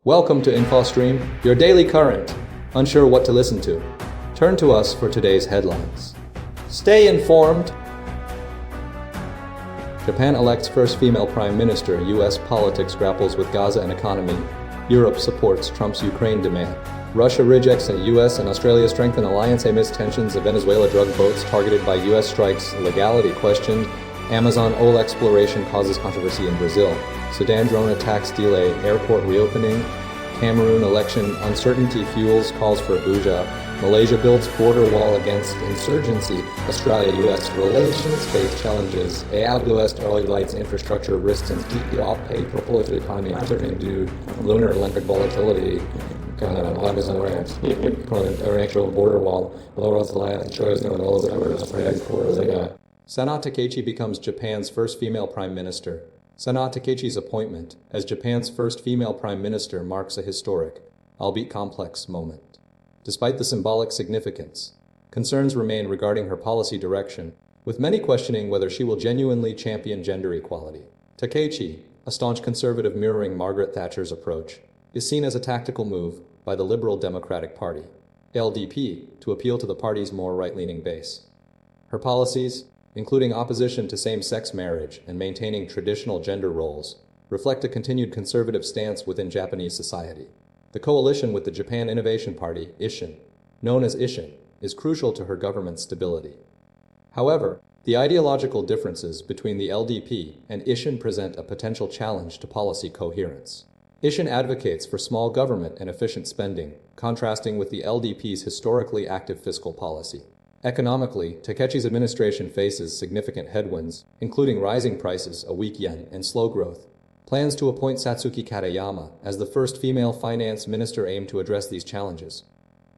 Welcome to InfoStream, your daily current. Unsure what to listen to? Turn to us for today's headlines. Stay informed. Japan elects first female prime minister. U.S. politics grapples with Gaza and economy. Europe supports Trump's Ukraine demand. Russia rejects a U.S. and Australia strengthen alliance amidst tensions. Venezuela drug boats targeted by U.S. strikes. Legality questioned. Amazon oil exploration causes controversy in Brazil. Sudan drone attacks delay airport reopening. Cameroon election uncertainty fuels calls for Abuja. Malaysia builds border wall against insurgency. Australia-US relations face challenges. AWS early lights infrastructure risks and deeply off-pay prolific economy due lunar Olympic volatility. Amazon ranks. Actual border wall. Lowers the land. Shows no knows for Sanae Takaichi becomes Japan's first female prime minister. Sanae Takaichi's appointment as Japan's first female prime minister marks a historic, albeit complex, moment. Despite the symbolic significance, concerns remain regarding her policy direction, with many questioning whether she will genuinely champion gender equality. Takaichi, a staunch conservative mirroring Margaret Thatcher's approach, is seen as a tactical move by the Liberal Democratic Party, LDP, to appeal to the party's more right-leaning base. Her policies, including opposition to same-sex marriage and maintaining traditional gender roles, reflect a continued conservative stance within Japanese society. The coalition with the Japan Innovation Party, Ishin, known as Ishin, is crucial to her government's stability. However, the ideological differences between the LDP and Ishin present a potential challenge to policy coherence. Ishin advocates for small government and efficient spending, contrasting with the LDP's historically active fiscal policy. Economically, Takaichi's administration faces significant headwinds, including rising prices, a weak yen, and slow growth. Plans to appoint Satsuki Katayama as the first female finance minister aim to address these challenges.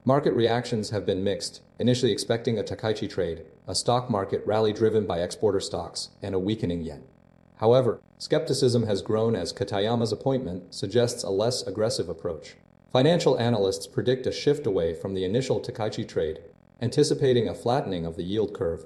Market reactions have been mixed, initially expecting a Takaichi trade, a stock market rally driven by exporter stocks, and a weakening yen. However, skepticism has grown as Katayama's appointment suggests a less aggressive approach. Financial analysts predict a shift away from the initial Takaichi trade, anticipating a flattening of the yield curve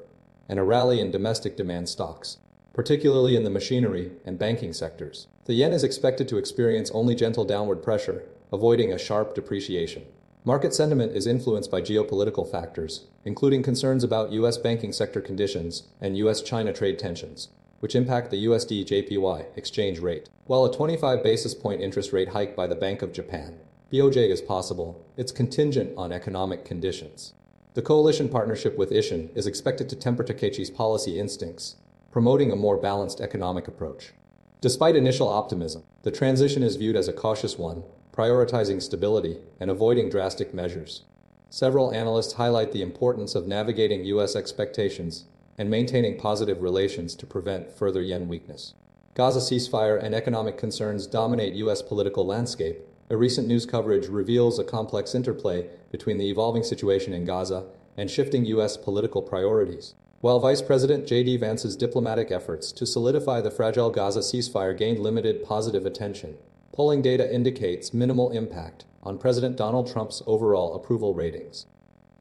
and a rally in domestic demand stocks, particularly in the machinery and banking sectors. The yen is expected to experience only gentle downward pressure, avoiding a sharp depreciation. Market sentiment is influenced by geopolitical factors, including concerns about U.S. banking sector conditions and U.S.-China trade tensions, which impact the USD-JPY exchange rate. While a 25 basis point interest rate hike by the Bank of Japan, BOJ, is possible, it's contingent on economic conditions. The coalition partnership with Ishin is expected to temper Takaichi's policy instincts, promoting a more balanced economic approach. Despite initial optimism, the transition is viewed as a cautious one, prioritizing stability and avoiding drastic measures. Several analysts highlight the importance of navigating U.S. expectations and maintaining positive relations to prevent further yen weakness. Gaza ceasefire and economic concerns dominate U.S. political landscape. A recent news coverage reveals a complex interplay between the evolving situation in Gaza and shifting U.S. political priorities. While Vice President J.D. Vance's diplomatic efforts to solidify the fragile Gaza ceasefire gained limited positive attention, polling data indicates minimal impact on President Donald Trump's overall approval ratings.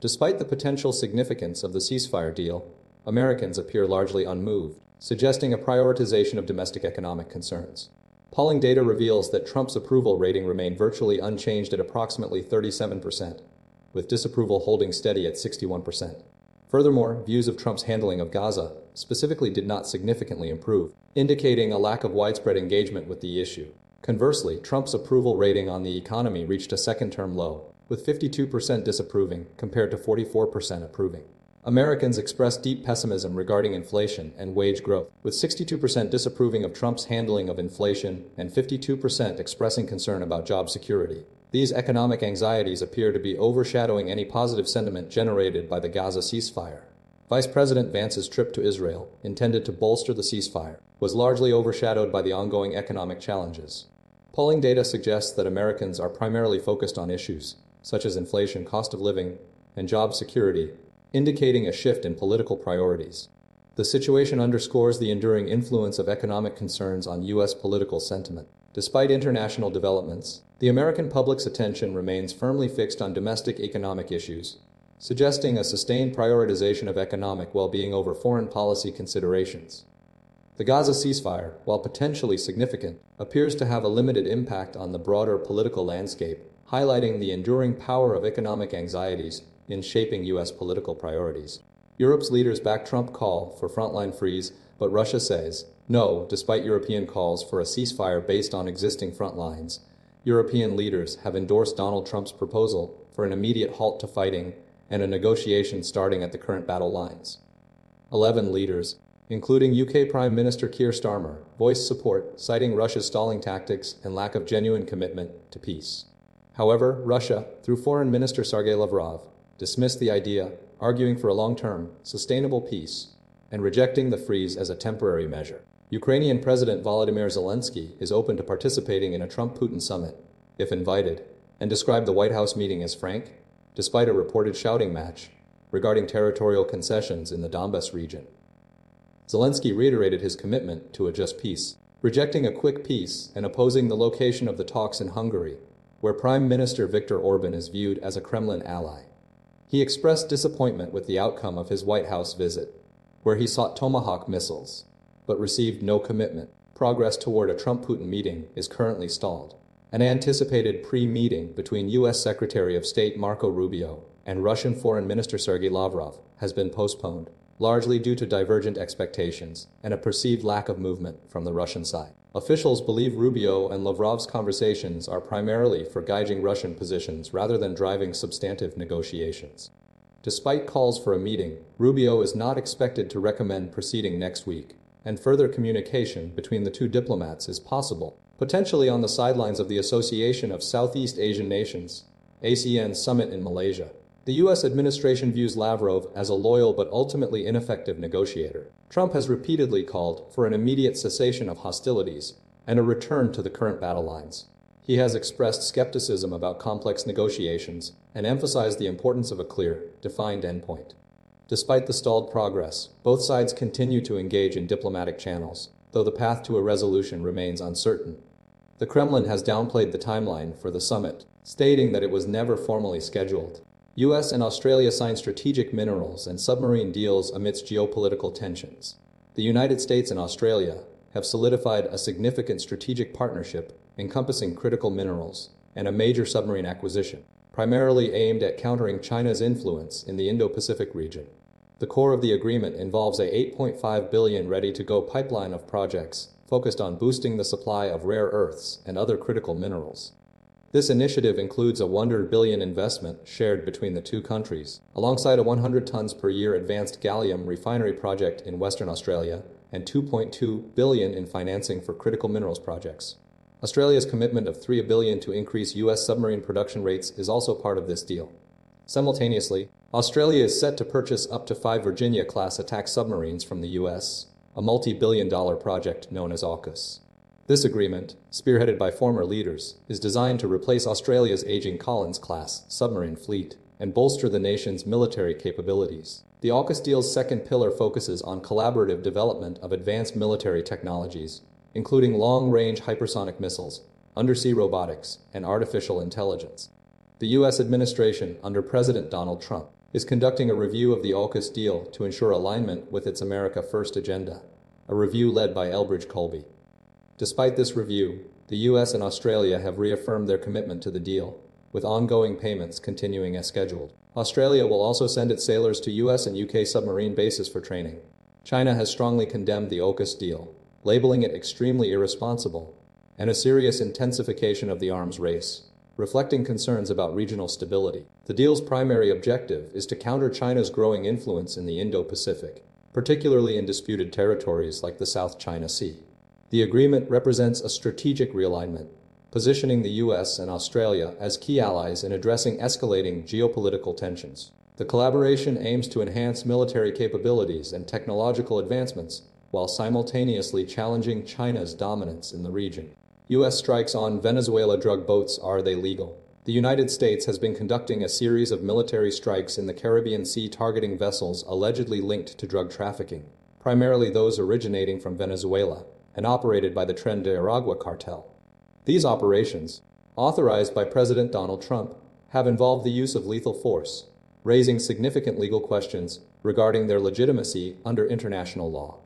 Despite the potential significance of the ceasefire deal, Americans appear largely unmoved, suggesting a prioritization of domestic economic concerns. Polling data reveals that Trump's approval rating remained virtually unchanged at approximately 37%, with disapproval holding steady at 61%. Furthermore, views of Trump's handling of Gaza specifically did not significantly improve, indicating a lack of widespread engagement with the issue. Conversely, Trump's approval rating on the economy reached a second-term low, with 52% disapproving compared to 44% approving. Americans expressed deep pessimism regarding inflation and wage growth, with 62% disapproving of Trump's handling of inflation and 52% expressing concern about job security. These economic anxieties appear to be overshadowing any positive sentiment generated by the Gaza ceasefire. Vice President Vance's trip to Israel, intended to bolster the ceasefire, was largely overshadowed by the ongoing economic challenges. Polling data suggests that Americans are primarily focused on issues such as inflation, cost of living, and job security, indicating a shift in political priorities. The situation underscores the enduring influence of economic concerns on U.S. political sentiment. Despite international developments, the American public's attention remains firmly fixed on domestic economic issues, suggesting a sustained prioritization of economic well-being over foreign policy considerations. The Gaza ceasefire, while potentially significant, appears to have a limited impact on the broader political landscape, highlighting the enduring power of economic anxieties in shaping U.S. political priorities. Europe's leaders back Trump call for frontline freeze, but Russia says no, despite European calls for a ceasefire based on existing front lines. European leaders have endorsed Donald Trump's proposal for an immediate halt to fighting and a negotiation starting at the current battle lines. 11 leaders, including UK Prime Minister Keir Starmer, voiced support, citing Russia's stalling tactics and lack of genuine commitment to peace. However, Russia, through Foreign Minister Sergei Lavrov, dismissed the idea, arguing for a long-term, sustainable peace, and rejecting the freeze as a temporary measure. Ukrainian President Volodymyr Zelensky is open to participating in a Trump-Putin summit, if invited, and described the White House meeting as frank, despite a reported shouting match regarding territorial concessions in the Donbas region. Zelensky reiterated his commitment to a just peace, rejecting a quick peace and opposing the location of the talks in Hungary, where Prime Minister Viktor Orban is viewed as a Kremlin ally. He expressed disappointment with the outcome of his White House visit, where he sought Tomahawk missiles, but received no commitment. Progress toward a Trump-Putin meeting is currently stalled. An anticipated pre-meeting between U.S. Secretary of State Marco Rubio and Russian Foreign Minister Sergei Lavrov has been postponed, largely due to divergent expectations and a perceived lack of movement from the Russian side. Officials believe Rubio and Lavrov's conversations are primarily for gauging Russian positions rather than driving substantive negotiations. Despite calls for a meeting, Rubio is not expected to recommend proceeding next week, and further communication between the two diplomats is possible, potentially on the sidelines of the Association of Southeast Asian Nations, ASEAN summit in Malaysia. The U.S. administration views Lavrov as a loyal but ultimately ineffective negotiator. Trump has repeatedly called for an immediate cessation of hostilities and a return to the current battle lines. He has expressed skepticism about complex negotiations and emphasized the importance of a clear, defined endpoint. Despite the stalled progress, both sides continue to engage in diplomatic channels, though the path to a resolution remains uncertain. The Kremlin has downplayed the timeline for the summit, stating that it was never formally scheduled. U.S. and Australia signed strategic minerals and submarine deals amidst geopolitical tensions. The United States and Australia have solidified a significant strategic partnership encompassing critical minerals and a major submarine acquisition, primarily aimed at countering China's influence in the Indo-Pacific region. The core of the agreement involves a $8.5 billion ready-to-go pipeline of projects focused on boosting the supply of rare earths and other critical minerals. This initiative includes a $100 billion investment shared between the two countries, alongside a 100 tons per year advanced gallium refinery project in Western Australia and $2.2 billion in financing for critical minerals projects. Australia's commitment of $3 billion to increase U.S. submarine production rates is also part of this deal. Simultaneously, Australia is set to purchase up to 5 Virginia-class attack submarines from the U.S., a multi-billion-dollar project known as AUKUS. This agreement, spearheaded by former leaders, is designed to replace Australia's aging Collins-class submarine fleet and bolster the nation's military capabilities. The AUKUS deal's second pillar focuses on collaborative development of advanced military technologies, including long-range hypersonic missiles, undersea robotics, and artificial intelligence. The U.S. administration, under President Donald Trump, is conducting a review of the AUKUS deal to ensure alignment with its America First agenda, a review led by Elbridge Colby. Despite this review, the U.S. and Australia have reaffirmed their commitment to the deal, with ongoing payments continuing as scheduled. Australia will also send its sailors to U.S. and UK submarine bases for training. China has strongly condemned the AUKUS deal, labeling it extremely irresponsible and a serious intensification of the arms race, reflecting concerns about regional stability. The deal's primary objective is to counter China's growing influence in the Indo-Pacific, particularly in disputed territories like the South China Sea. The agreement represents a strategic realignment, positioning the U.S. and Australia as key allies in addressing escalating geopolitical tensions. The collaboration aims to enhance military capabilities and technological advancements, while simultaneously challenging China's dominance in the region. U.S. strikes on Venezuela drug boats. Are they legal? The United States has been conducting a series of military strikes in the Caribbean Sea targeting vessels allegedly linked to drug trafficking, primarily those originating from Venezuela and operated by the Tren de Aragua cartel. These operations, authorized by President Donald Trump, have involved the use of lethal force, raising significant legal questions regarding their legitimacy under international law.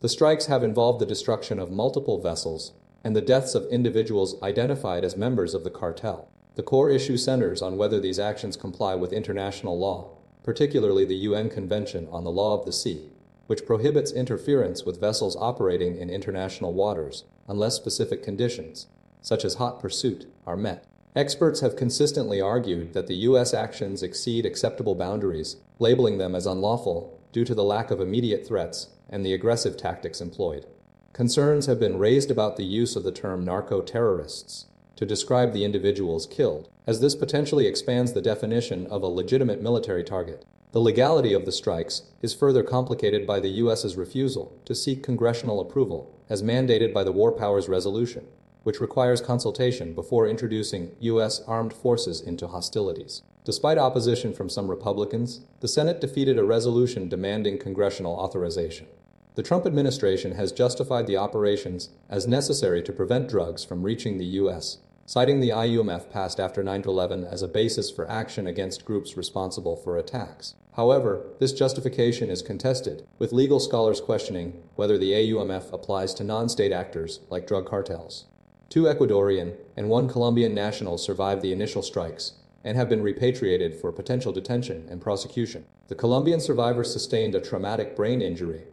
The strikes have involved the destruction of multiple vessels and the deaths of individuals identified as members of the cartel. The core issue centers on whether these actions comply with international law, particularly the UN Convention on the Law of the Sea, which prohibits interference with vessels operating in international waters unless specific conditions, such as hot pursuit, are met. Experts have consistently argued that the U.S. actions exceed acceptable boundaries, labeling them as unlawful due to the lack of immediate threats and the aggressive tactics employed. Concerns have been raised about the use of the term narco-terrorists to describe the individuals killed, as this potentially expands the definition of a legitimate military target. The legality of the strikes is further complicated by the U.S.'s refusal to seek congressional approval, as mandated by the War Powers Resolution, which requires consultation before introducing U.S. armed forces into hostilities. Despite opposition from some Republicans, the Senate defeated a resolution demanding congressional authorization. The Trump administration has justified the operations as necessary to prevent drugs from reaching the U.S., citing the IUMF passed after 9/11 as a basis for action against groups responsible for attacks. However, this justification is contested, with legal scholars questioning whether the AUMF applies to non-state actors like drug cartels. 2 Ecuadorian and 1 Colombian nationals survived the initial strikes and have been repatriated for potential detention and prosecution. The Colombian survivor sustained a traumatic brain injury.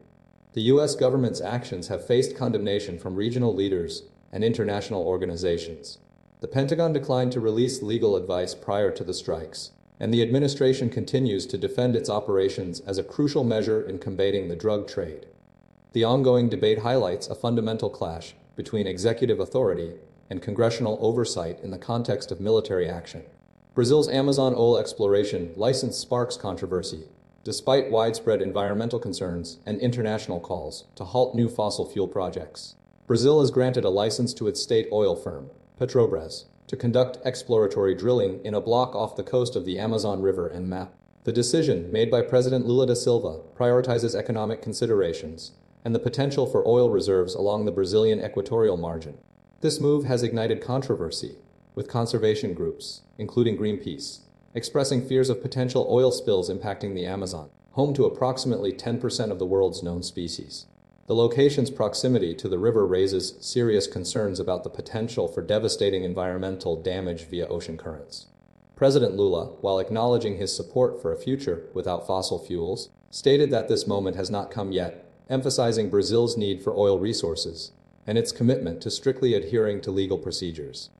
The U.S. government's actions have faced condemnation from regional leaders and international organizations. The Pentagon declined to release legal advice prior to the strikes, and the administration continues to defend its operations as a crucial measure in combating the drug trade. The ongoing debate highlights a fundamental clash between executive authority and congressional oversight in the context of military action. Brazil's Amazon oil exploration license sparks controversy, despite widespread environmental concerns and international calls to halt new fossil fuel projects. Brazil has granted a license to its state oil firm, Petrobras, to conduct exploratory drilling in a block off the coast of the Amazon River and MAP. The decision, made by President Lula da Silva, prioritizes economic considerations and the potential for oil reserves along the Brazilian equatorial margin. This move has ignited controversy, with conservation groups, including Greenpeace, expressing fears of potential oil spills impacting the Amazon, home to approximately 10% of the world's known species. The location's proximity to the river raises serious concerns about the potential for devastating environmental damage via ocean currents. President Lula, while acknowledging his support for a future without fossil fuels, stated that this moment has not come yet, emphasizing Brazil's need for oil resources and its commitment to strictly adhering to legal procedures.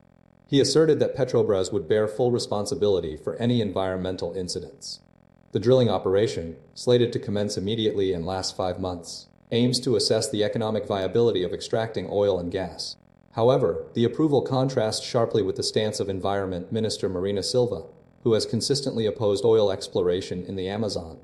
He asserted that Petrobras would bear full responsibility for any environmental incidents. The drilling operation, slated to commence immediately and last 5 months, aims to assess the economic viability of extracting oil and gas. However, the approval contrasts sharply with the stance of Environment Minister Marina Silva, who has consistently opposed oil exploration in the Amazon.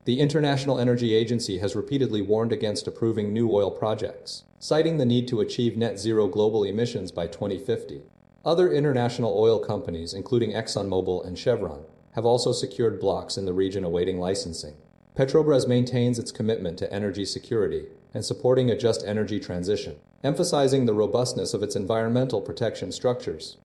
The International Energy Agency has repeatedly warned against approving new oil projects, citing the need to achieve net zero global emissions by 2050. Other international oil companies, including ExxonMobil and Chevron, have also secured blocks in the region awaiting licensing. Petrobras maintains its commitment to energy security and supporting a just energy transition, emphasizing the robustness of its environmental protection structures.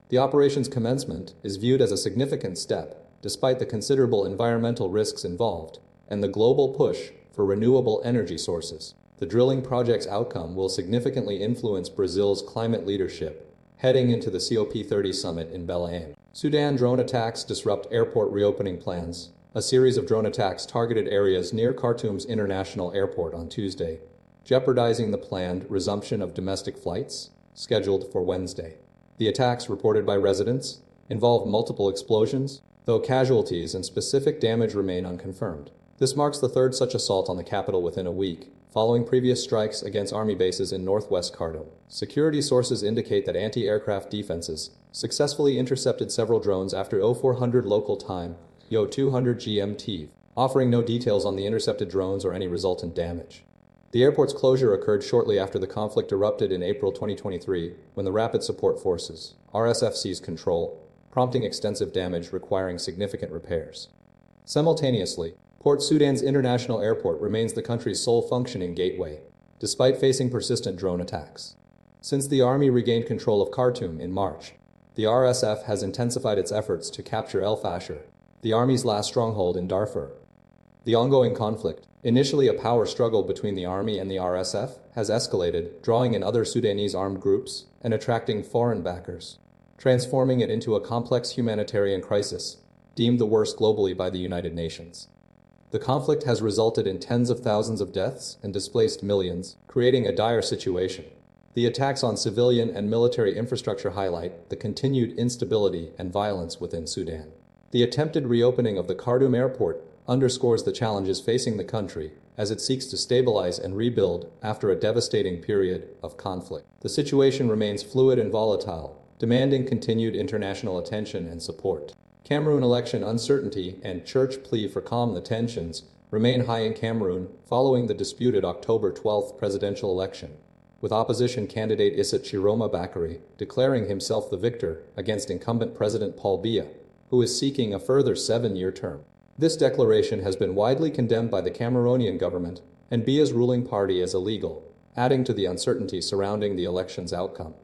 The operation's commencement is viewed as a significant step, despite the considerable environmental risks involved and the global push for renewable energy sources. The drilling project's outcome will significantly influence Brazil's climate leadership, heading into the COP30 summit in Belém. Sudan drone attacks disrupt airport reopening plans. A series of drone attacks targeted areas near Khartoum's international airport on Tuesday, jeopardizing the planned resumption of domestic flights, scheduled for Wednesday. The attacks, reported by residents, involved multiple explosions, though casualties and specific damage remain unconfirmed. This marks the third such assault on the capital within a week, following previous strikes against army bases in northwest Khartoum. Security sources indicate that anti-aircraft defenses successfully intercepted several drones after 0400 local time, 200 GMT, offering no details on the intercepted drones or any resultant damage. The airport's closure occurred shortly after the conflict erupted in April 2023, when the Rapid Support Forces, RSF, seized control, prompting extensive damage requiring significant repairs. Simultaneously, Port Sudan's international airport remains the country's sole functioning gateway, despite facing persistent drone attacks. Since the army regained control of Khartoum in March, the RSF has intensified its efforts to capture El Fasher, the army's last stronghold in Darfur. The ongoing conflict, initially a power struggle between the army and the RSF, has escalated, drawing in other Sudanese armed groups and attracting foreign backers, transforming it into a complex humanitarian crisis, deemed the worst globally by the United Nations. The conflict has resulted in tens of thousands of deaths and displaced millions, creating a dire situation. The attacks on civilian and military infrastructure highlight the continued instability and violence within Sudan. The attempted reopening of the Khartoum airport underscores the challenges facing the country as it seeks to stabilize and rebuild after a devastating period of conflict. The situation remains fluid and volatile, demanding continued international attention and support. Cameroon election uncertainty and church plea for calm the tensions remain high in Cameroon following the disputed October 12 presidential election, with opposition candidate Issa Chiroma Bakary declaring himself the victor against incumbent President Paul Biya, who is seeking a further 7-year term. This declaration has been widely condemned by the Cameroonian government and Biya's ruling party as illegal, adding to the uncertainty surrounding the election's outcome.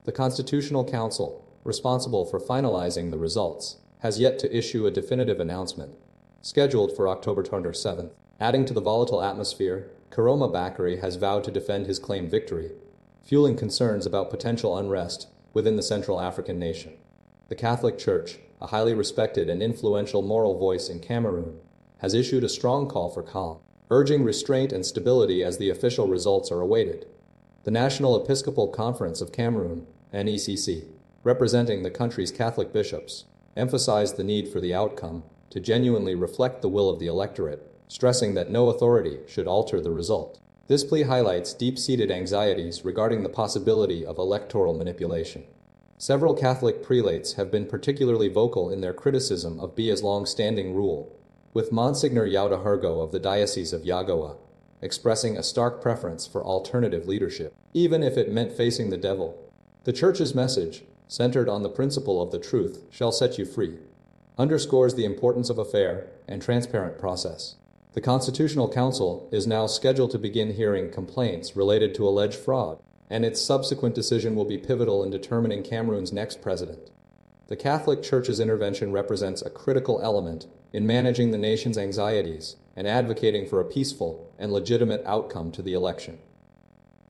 The Constitutional Council, responsible for finalizing the results, has yet to issue a definitive announcement, scheduled for October 27th. Adding to the volatile atmosphere, Chiroma Bakary has vowed to defend his claimed victory, fueling concerns about potential unrest within the Central African nation. The Catholic Church, a highly respected and influential moral voice in Cameroon, has issued a strong call for calm, urging restraint and stability as the official results are awaited. The National Episcopal Conference of Cameroon, NECC, representing the country's Catholic bishops, emphasized the need for the outcome to genuinely reflect the will of the electorate, stressing that no authority should alter the result. This plea highlights deep-seated anxieties regarding the possibility of electoral manipulation. Several Catholic prelates have been particularly vocal in their criticism of Biya's long-standing rule, with Monsignor Yauda Hergo of the Diocese of Yagoa expressing a stark preference for alternative leadership, even if it meant facing the devil. The Church's message, centered on the principle of the truth shall set you free, underscores the importance of a fair and transparent process. The Constitutional Council is now scheduled to begin hearing complaints related to alleged fraud, and its subsequent decision will be pivotal in determining Cameroon's next president. The Catholic Church's intervention represents a critical element in managing the nation's anxieties and advocating for a peaceful and legitimate outcome to the election.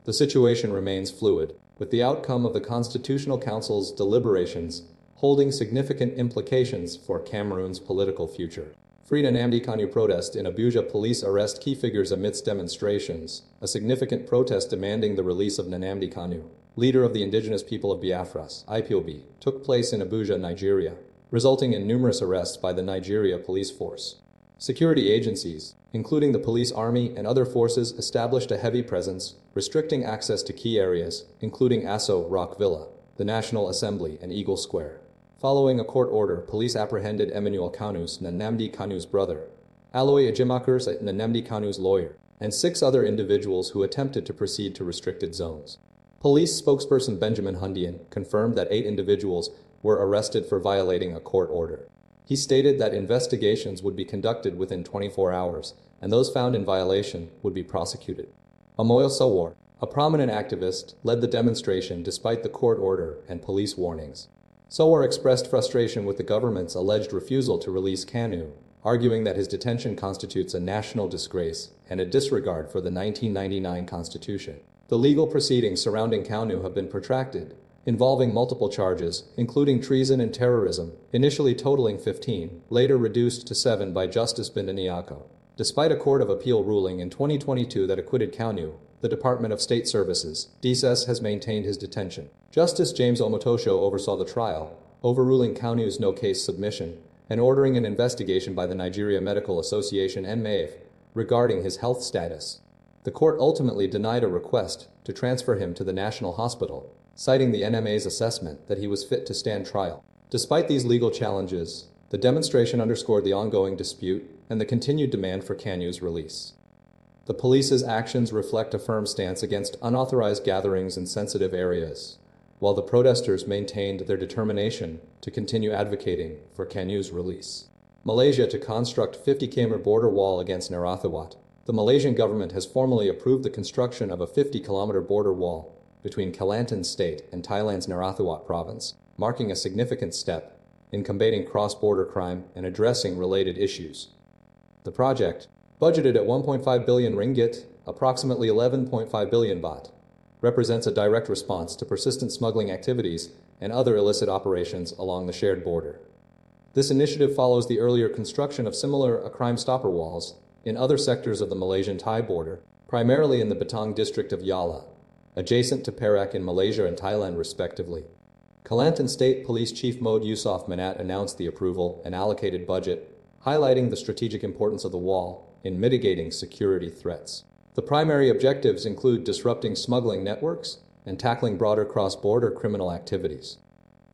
The situation remains fluid, with the outcome of the Constitutional Council's deliberations holding significant implications for Cameroon's political future. Freed Nnamdi Kanu protest in Abuja, police arrest key figures amidst demonstrations. A significant protest demanding the release of Nnamdi Kanu, leader of the indigenous people of Biafras, IPOB, took place in Abuja, Nigeria, resulting in numerous arrests by the Nigeria police force. Security agencies, including the police army and other forces, established a heavy presence, restricting access to key areas, including Aso Rock Villa, the National Assembly, and Eagle Square. Following a court order, police apprehended Emmanuel Kanus, Nnamdi Kanu's brother, Aloy Ejimakers, Nnamdi Kanu's lawyer, and 6 other individuals who attempted to proceed to restricted zones. Police spokesperson Benjamin Hundian confirmed that 8 individuals were arrested for violating a court order. He stated that investigations would be conducted within 24 hours, and those found in violation would be prosecuted. Amoyo Sawar, a prominent activist, led the demonstration despite the court order and police warnings. Sawar expressed frustration with the government's alleged refusal to release Kanu, arguing that his detention constitutes a national disgrace and a disregard for the 1999 Constitution. The legal proceedings surrounding Kanu have been protracted, involving multiple charges, including treason and terrorism, initially totaling 15, later reduced to 7 by Justice Bindaniako. Despite a Court of Appeal ruling in 2022 that acquitted Kanu, the Department of State Services, DSS, has maintained his detention. Justice James Omotosho oversaw the trial, overruling Kanu's no-case submission and ordering an investigation by the Nigeria Medical Association (NMAIF) regarding his health status. The court ultimately denied a request to transfer him to the National Hospital, citing the NMA's assessment that he was fit to stand trial. Despite these legal challenges, the demonstration underscored the ongoing dispute and the continued demand for Kanu's release. The police's actions reflect a firm stance against unauthorized gatherings in sensitive areas, while the protesters maintained their determination to continue advocating for Kanu's release. Malaysia to construct 50-km border wall against Narathiwat. The Malaysian government has formally approved the construction of a 50-kilometer border wall between Kelantan State and Thailand's Narathiwat province, marking a significant step in combating cross-border crime and addressing related issues. The project, budgeted at 1.5 billion ringgit, approximately 11.5 billion baht, represents a direct response to persistent smuggling activities and other illicit operations along the shared border. This initiative follows the earlier construction of similar crime stopper walls in other sectors of the Malaysian-Thai border, primarily in the Batang district of Yala, adjacent to Perak in Malaysia and Thailand respectively. Kelantan State Police Chief Mohd Yusof Manat announced the approval and allocated budget, highlighting the strategic importance of the wall in mitigating security threats. The primary objectives include disrupting smuggling networks and tackling broader cross-border criminal activities.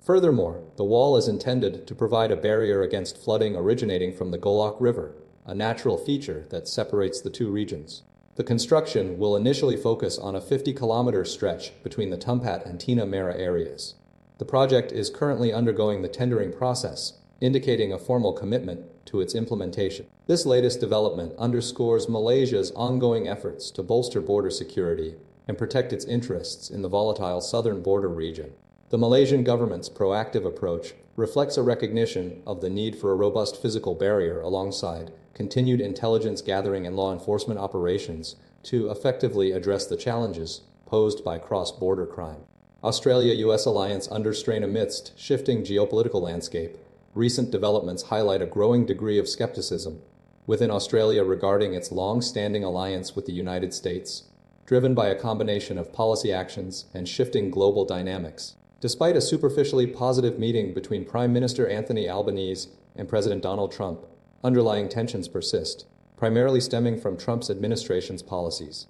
Furthermore, the wall is intended to provide a barrier against flooding originating from the Golok River, a natural feature that separates the two regions. The construction will initially focus on a 50-kilometer stretch between the Tumpat and Tina Merah areas. The project is currently undergoing the tendering process, indicating a formal commitment to its implementation. This latest development underscores Malaysia's ongoing efforts to bolster border security and protect its interests in the volatile southern border region. The Malaysian government's proactive approach reflects a recognition of the need for a robust physical barrier alongside continued intelligence gathering and law enforcement operations to effectively address the challenges posed by cross-border crime. Australia-US alliance under strain amidst shifting geopolitical landscape. Recent developments highlight a growing degree of skepticism within Australia regarding its long-standing alliance with the United States, driven by a combination of policy actions and shifting global dynamics. Despite a superficially positive meeting between Prime Minister Anthony Albanese and President Donald Trump, underlying tensions persist, primarily stemming from Trump's administration's policies.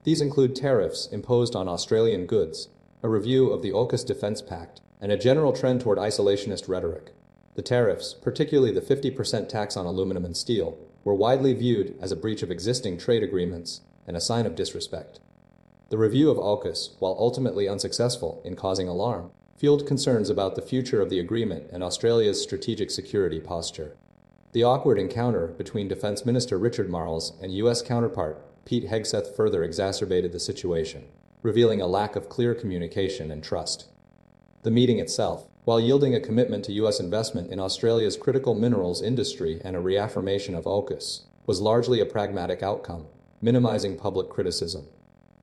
These include tariffs imposed on Australian goods, a review of the AUKUS Defense Pact, and a general trend toward isolationist rhetoric. The tariffs, particularly the 50% tax on aluminum and steel, were widely viewed as a breach of existing trade agreements and a sign of disrespect. The review of AUKUS, while ultimately unsuccessful in causing alarm, fueled concerns about the future of the agreement and Australia's strategic security posture. The awkward encounter between Defense Minister Richard Marles and U.S. counterpart Pete Hegseth further exacerbated the situation, revealing a lack of clear communication and trust. The meeting itself, while yielding a commitment to U.S. investment in Australia's critical minerals industry and a reaffirmation of AUKUS, was largely a pragmatic outcome, minimizing public criticism.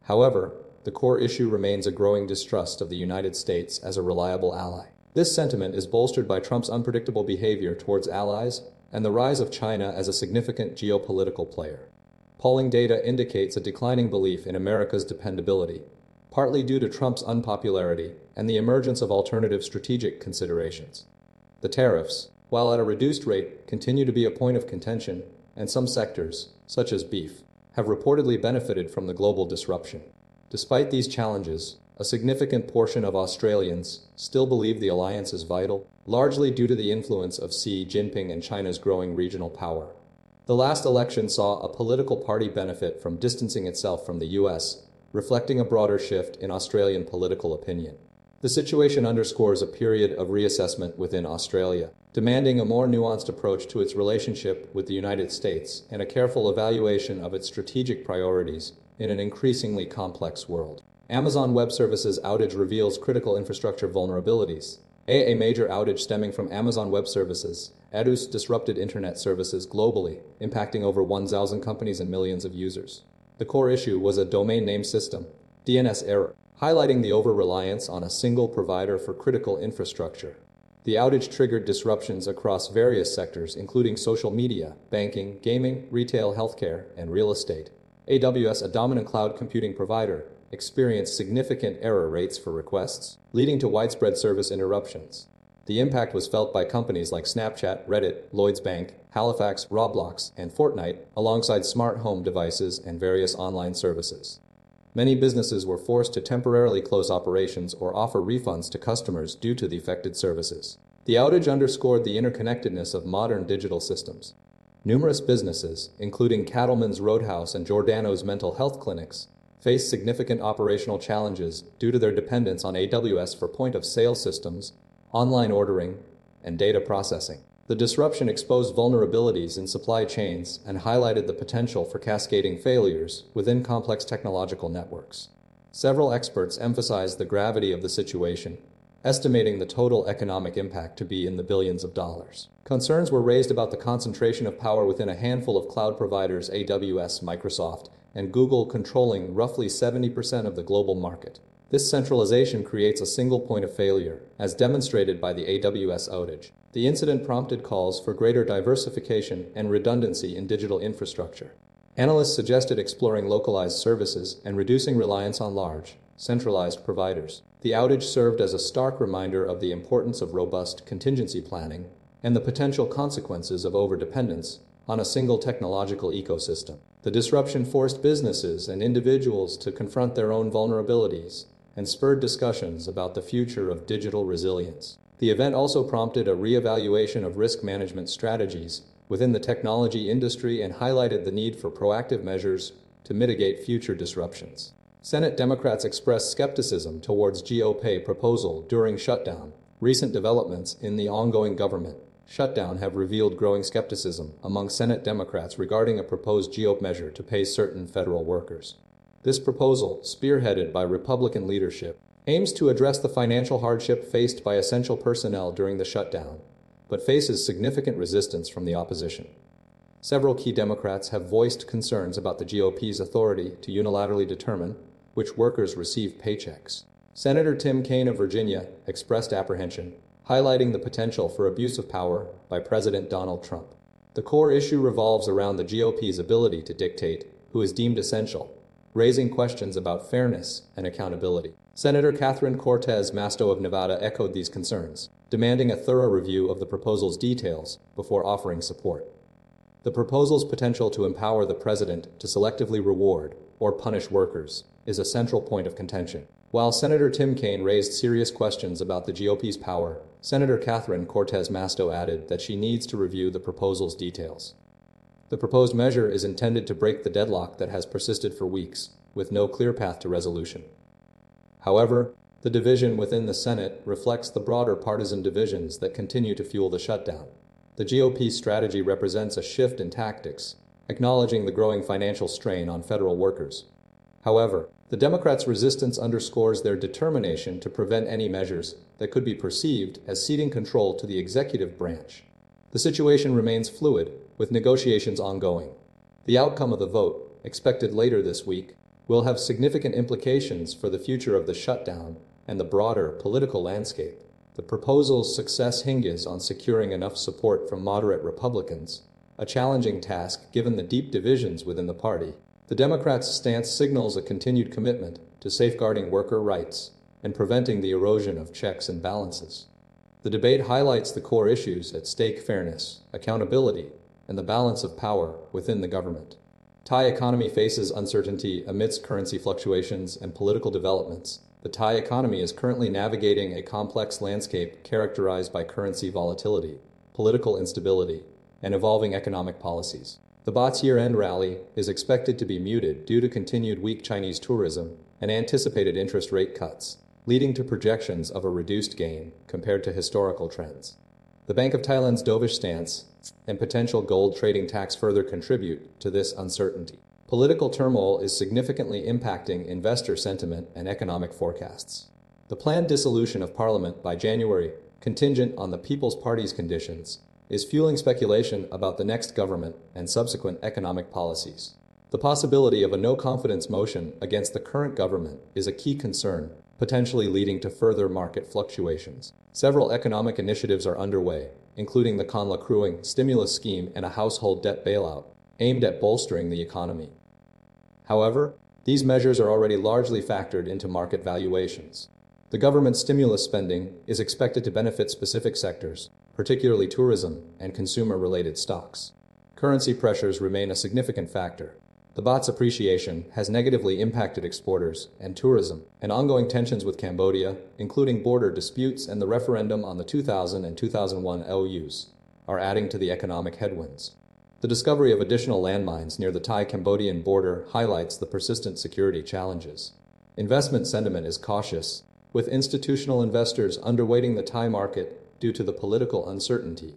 However, the core issue remains a growing distrust of the United States as a reliable ally. This sentiment is bolstered by Trump's unpredictable behavior towards allies and the rise of China as a significant geopolitical player. Polling data indicates a declining belief in America's dependability, partly due to Trump's unpopularity and the emergence of alternative strategic considerations. The tariffs, while at a reduced rate, continue to be a point of contention, and some sectors, such as beef, have reportedly benefited from the global disruption. Despite these challenges, a significant portion of Australians still believe the alliance is vital, largely due to the influence of Xi Jinping and China's growing regional power. The last election saw a political party benefit from distancing itself from the US, reflecting a broader shift in Australian political opinion. The situation underscores a period of reassessment within Australia, demanding a more nuanced approach to its relationship with the United States and a careful evaluation of its strategic priorities in an increasingly complex world. Amazon Web Services outage reveals critical infrastructure vulnerabilities. A major outage stemming from Amazon Web Services, ADUS disrupted internet services globally, impacting over 1,000 companies and millions of users. The core issue was a domain name system, DNS error, highlighting the over-reliance on a single provider for critical infrastructure. The outage triggered disruptions across various sectors, including social media, banking, gaming, retail, healthcare, and real estate. AWS, a dominant cloud computing provider, experienced significant error rates for requests, leading to widespread service interruptions. The impact was felt by companies like Snapchat, Reddit, Lloyds Bank, Halifax, Roblox, and Fortnite, alongside smart home devices and various online services. Many businesses were forced to temporarily close operations or offer refunds to customers due to the affected services. The outage underscored the interconnectedness of modern digital systems. Numerous businesses, including Cattleman's Roadhouse and Giordano's mental health clinics, face significant operational challenges due to their dependence on AWS for point-of-sale systems, online ordering, and data processing. The disruption exposed vulnerabilities in supply chains and highlighted the potential for cascading failures within complex technological networks. Several experts emphasized the gravity of the situation, estimating the total economic impact to be in the billions of dollars. Concerns were raised about the concentration of power within a handful of cloud providers, AWS, Microsoft, and Google, controlling roughly 70% of the global market. This centralization creates a single point of failure, as demonstrated by the AWS outage. The incident prompted calls for greater diversification and redundancy in digital infrastructure. Analysts suggested exploring localized services and reducing reliance on large, centralized providers. The outage served as a stark reminder of the importance of robust contingency planning and the potential consequences of overdependence on a single technological ecosystem. The disruption forced businesses and individuals to confront their own vulnerabilities and spurred discussions about the future of digital resilience. The event also prompted a re-evaluation of risk management strategies within the technology industry and highlighted the need for proactive measures to mitigate future disruptions. Senate Democrats expressed skepticism towards GOP proposal during shutdown. Recent developments in the ongoing government shutdown have revealed growing skepticism among Senate Democrats regarding a proposed GOP measure to pay certain federal workers. This proposal, spearheaded by Republican leadership, aims to address the financial hardship faced by essential personnel during the shutdown, but faces significant resistance from the opposition. Several key Democrats have voiced concerns about the GOP's authority to unilaterally determine which workers receive paychecks. Senator Tim Kaine of Virginia expressed apprehension, highlighting the potential for abuse of power by President Donald Trump. The core issue revolves around the GOP's ability to dictate who is deemed essential, raising questions about fairness and accountability. Senator Catherine Cortez Masto of Nevada echoed these concerns, demanding a thorough review of the proposal's details before offering support. The proposal's potential to empower the president to selectively reward or punish workers is a central point of contention. While Senator Tim Kaine raised serious questions about the GOP's power, Senator Catherine Cortez Masto added that she needs to review the proposal's details. The proposed measure is intended to break the deadlock that has persisted for weeks, with no clear path to resolution. However, the division within the Senate reflects the broader partisan divisions that continue to fuel the shutdown. The GOP's strategy represents a shift in tactics, acknowledging the growing financial strain on federal workers. However, the Democrats' resistance underscores their determination to prevent any measures that could be perceived as ceding control to the executive branch. The situation remains fluid, with negotiations ongoing. The outcome of the vote, expected later this week, will have significant implications for the future of the shutdown and the broader political landscape. The proposal's success hinges on securing enough support from moderate Republicans, a challenging task given the deep divisions within the party. The Democrats' stance signals a continued commitment to safeguarding worker rights and preventing the erosion of checks and balances. The debate highlights the core issues at stake: fairness, accountability, and the balance of power within the government. Thai economy faces uncertainty amidst currency fluctuations and political developments. The Thai economy is currently navigating a complex landscape characterized by currency volatility, political instability, and evolving economic policies. The baht's year-end rally is expected to be muted due to continued weak Chinese tourism and anticipated interest rate cuts, leading to projections of a reduced gain compared to historical trends. The Bank of Thailand's dovish stance and potential gold trading tax further contribute to this uncertainty. Political turmoil is significantly impacting investor sentiment and economic forecasts. The planned dissolution of parliament by January, contingent on the People's Party's conditions, is fueling speculation about the next government and subsequent economic policies. The possibility of a no-confidence motion against the current government is a key concern, potentially leading to further market fluctuations. Several economic initiatives are underway, including the Kanu accruing stimulus scheme and a household debt bailout, aimed at bolstering the economy. However, these measures are already largely factored into market valuations. The government's stimulus spending is expected to benefit specific sectors, particularly tourism and consumer-related stocks. Currency pressures remain a significant factor. The baht's appreciation has negatively impacted exporters and tourism, and ongoing tensions with Cambodia, including border disputes and the referendum on the 2000 and 2001 LUs, are adding to the economic headwinds. The discovery of additional landmines near the Thai-Cambodian border highlights the persistent security challenges. Investment sentiment is cautious, with institutional investors underweighting the Thai market due to the political uncertainty.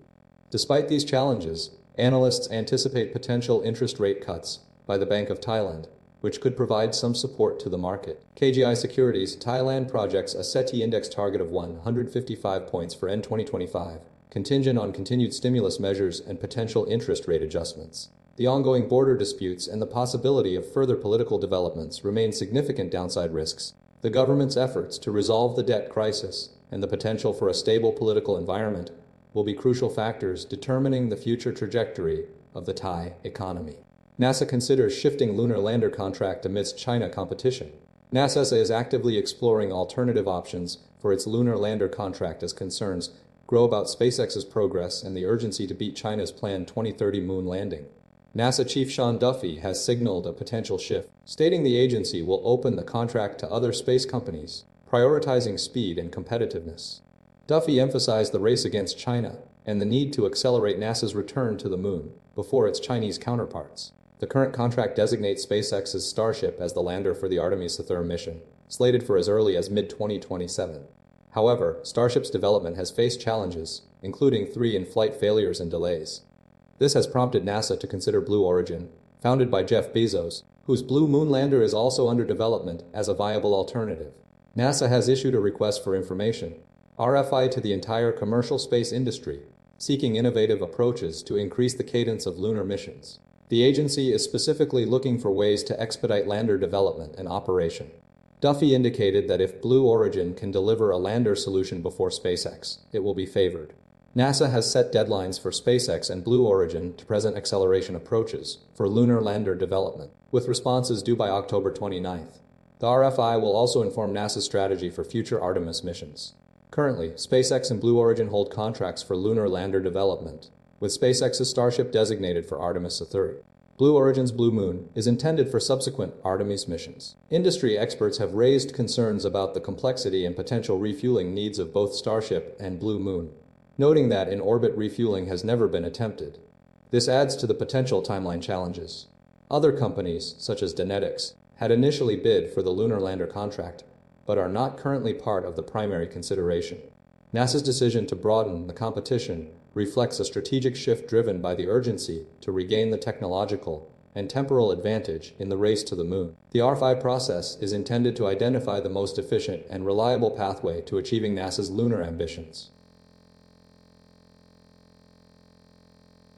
Despite these challenges, analysts anticipate potential interest rate cuts by the Bank of Thailand, which could provide some support to the market. KGI Securities Thailand projects a SETI index target of 155 points for end 2025, contingent on continued stimulus measures and potential interest rate adjustments. The ongoing border disputes and the possibility of further political developments remain significant downside risks. The government's efforts to resolve the debt crisis and the potential for a stable political environment will be crucial factors determining the future trajectory of the Thai economy. NASA considers shifting lunar lander contract amidst China competition. NASA is actively exploring alternative options for its lunar lander contract as concerns grow about SpaceX's progress and the urgency to beat China's planned 2030 moon landing. NASA Chief Sean Duffy has signaled a potential shift, stating the agency will open the contract to other space companies, prioritizing speed and competitiveness. Duffy emphasized the race against China and the need to accelerate NASA's return to the moon before its Chinese counterparts. The current contract designates SpaceX's Starship as the lander for the Artemis III mission, slated for as early as mid-2027. However, Starship's development has faced challenges, including 3 in-flight failures and delays. This has prompted NASA to consider Blue Origin, founded by Jeff Bezos, whose Blue Moon lander is also under development, as a viable alternative. NASA has issued a request for information, RFI, to the entire commercial space industry, seeking innovative approaches to increase the cadence of lunar missions. The agency is specifically looking for ways to expedite lander development and operation. Duffy indicated that if Blue Origin can deliver a lander solution before SpaceX, it will be favored. NASA has set deadlines for SpaceX and Blue Origin to present acceleration approaches for lunar lander development, with responses due by October 29th. The RFI will also inform NASA's strategy for future Artemis missions. Currently, SpaceX and Blue Origin hold contracts for lunar lander development, with SpaceX's Starship designated for Artemis III. Blue Origin's Blue Moon is intended for subsequent Artemis missions. Industry experts have raised concerns about the complexity and potential refueling needs of both Starship and Blue Moon, noting that in-orbit refueling has never been attempted. This adds to the potential timeline challenges. Other companies, such as Dynetics, had initially bid for the lunar lander contract, but are not currently part of the primary consideration. NASA's decision to broaden the competition reflects a strategic shift driven by the urgency to regain the technological and temporal advantage in the race to the moon. The RFI process is intended to identify the most efficient and reliable pathway to achieving NASA's lunar ambitions.